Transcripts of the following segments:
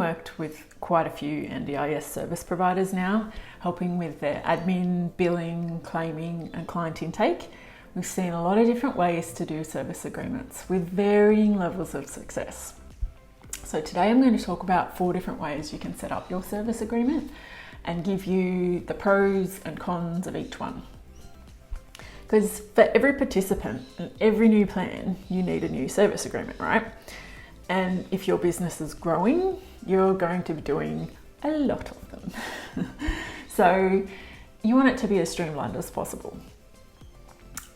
worked with quite a few NDIS service providers now, helping with their admin, billing, claiming and client intake. We've seen a lot of different ways to do service agreements with varying levels of success. So today I'm going to talk about 4 different ways you can set up your service agreement and give you the pros and cons of each one. Because for every participant and every new plan, you need a new service agreement, right? And if your business is growing, you're going to be doing a lot of them. So you want it to be as streamlined as possible.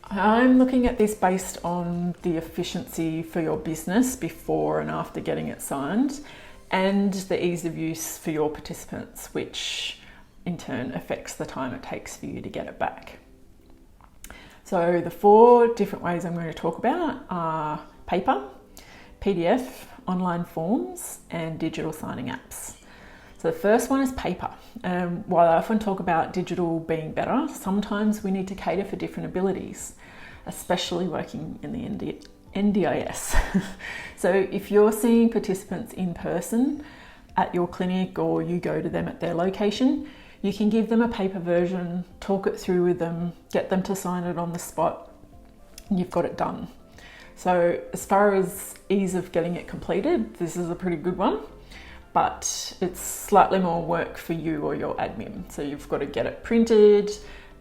I'm looking at this based on the efficiency for your business before and after getting it signed, and the ease of use for your participants, which in turn affects the time it takes for you to get it back. So the 4 different ways I'm going to talk about are paper, PDF, online forms, and digital signing apps. So the first one is paper. While I often talk about digital being better, sometimes we need to cater for different abilities, especially working in the NDIS. So if you're seeing participants in person at your clinic or you go to them at their location, you can give them a paper version, talk it through with them, get them to sign it on the spot, and you've got it done. So as far as ease of getting it completed, this is a pretty good one, but it's slightly more work for you or your admin. So you've got to get it printed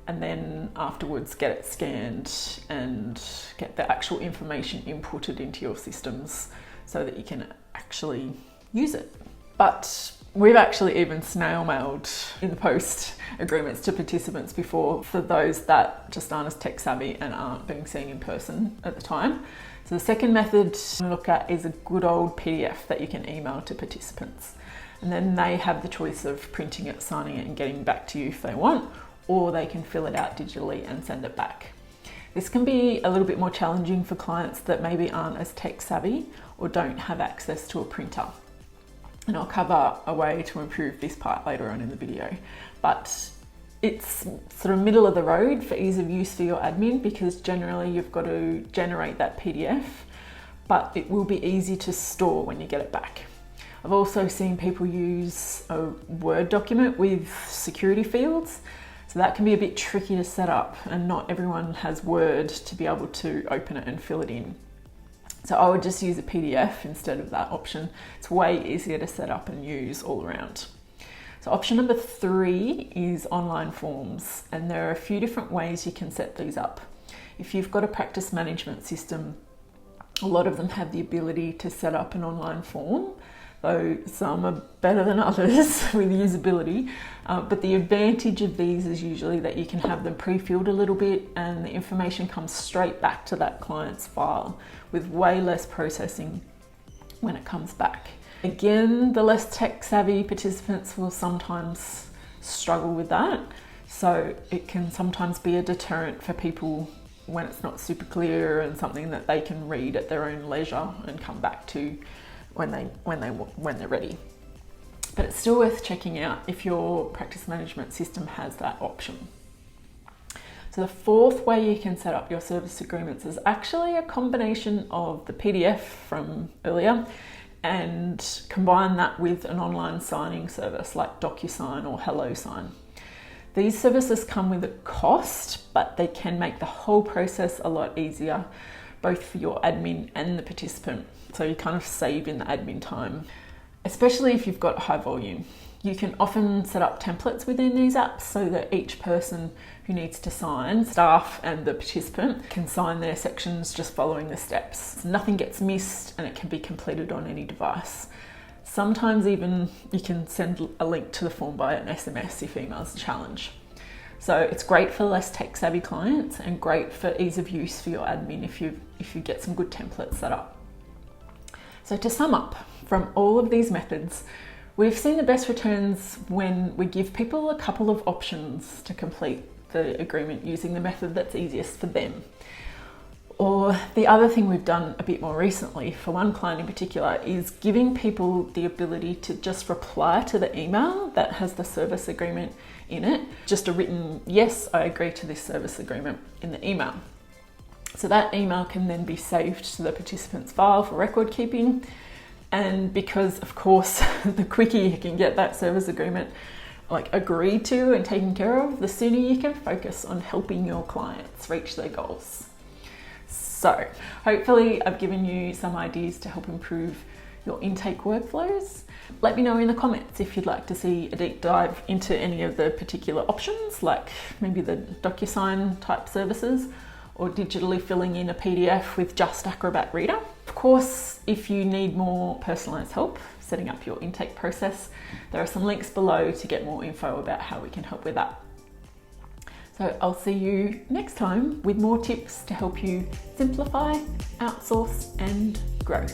and then afterwards get it scanned and get the actual information inputted into your systems so that you can actually use it. But we've actually even snail mailed in the post agreements to participants before for those that just aren't as tech savvy and aren't being seen in person at the time. So the second method to look at is a good old PDF that you can email to participants. And then they have the choice of printing it, signing it and getting back to you if they want, or they can fill it out digitally and send it back. This can be a little bit more challenging for clients that maybe aren't as tech savvy or don't have access to a printer. And I'll cover a way to improve this part later on in the video. But it's sort of middle of the road for ease of use for your admin, because generally you've got to generate that PDF, but it will be easy to store when you get it back. I've also seen people use a Word document with security fields, so that can be a bit tricky to set up, and not everyone has Word to be able to open it and fill it in. So I would just use a PDF instead of that option. It's way easier to set up and use all around. So option number 3 is online forms, and there are a few different ways you can set these up. If you've got a practice management system, a lot of them have the ability to set up an online form, though some are better than others with usability. But the advantage of these is usually that you can have them pre-filled a little bit and the information comes straight back to that client's file with way less processing when it comes back. Again, the less tech savvy participants will sometimes struggle with that. So it can sometimes be a deterrent for people when it's not super clear and something that they can read at their own leisure and come back to when they're ready. But it's still worth checking out if your practice management system has that option. So the 4th way you can set up your service agreements is actually a combination of the PDF from earlier and combine that with an online signing service like DocuSign or HelloSign. These services come with a cost, but they can make the whole process a lot easier, both for your admin and the participant. So you kind of save in the admin time, especially if you've got high volume. You can often set up templates within these apps so that each person who needs to sign, staff and the participant, can sign their sections just following the steps. Nothing gets missed and it can be completed on any device. Sometimes even you can send a link to the form by an SMS if email's a challenge. So it's great for less tech savvy clients and great for ease of use for your admin if you get some good templates set up. So to sum up, from all of these methods, we've seen the best returns when we give people a couple of options to complete the agreement using the method that's easiest for them. Or the other thing we've done a bit more recently, for one client in particular, is giving people the ability to just reply to the email that has the service agreement in it, just a written, yes, I agree to this service agreement in the email. So that email can then be saved to the participant's file for record keeping, And because of course, the quicker you can get that service agreement agreed to and taken care of, the sooner you can focus on helping your clients reach their goals. So hopefully I've given you some ideas to help improve your intake workflows. Let me know in the comments if you'd like to see a deep dive into any of the particular options, like maybe the DocuSign type services, or digitally filling in a PDF with just Acrobat Reader. Of course, if you need more personalized help setting up your intake process, there are some links below to get more info about how we can help with that. So I'll see you next time with more tips to help you simplify, outsource, and grow.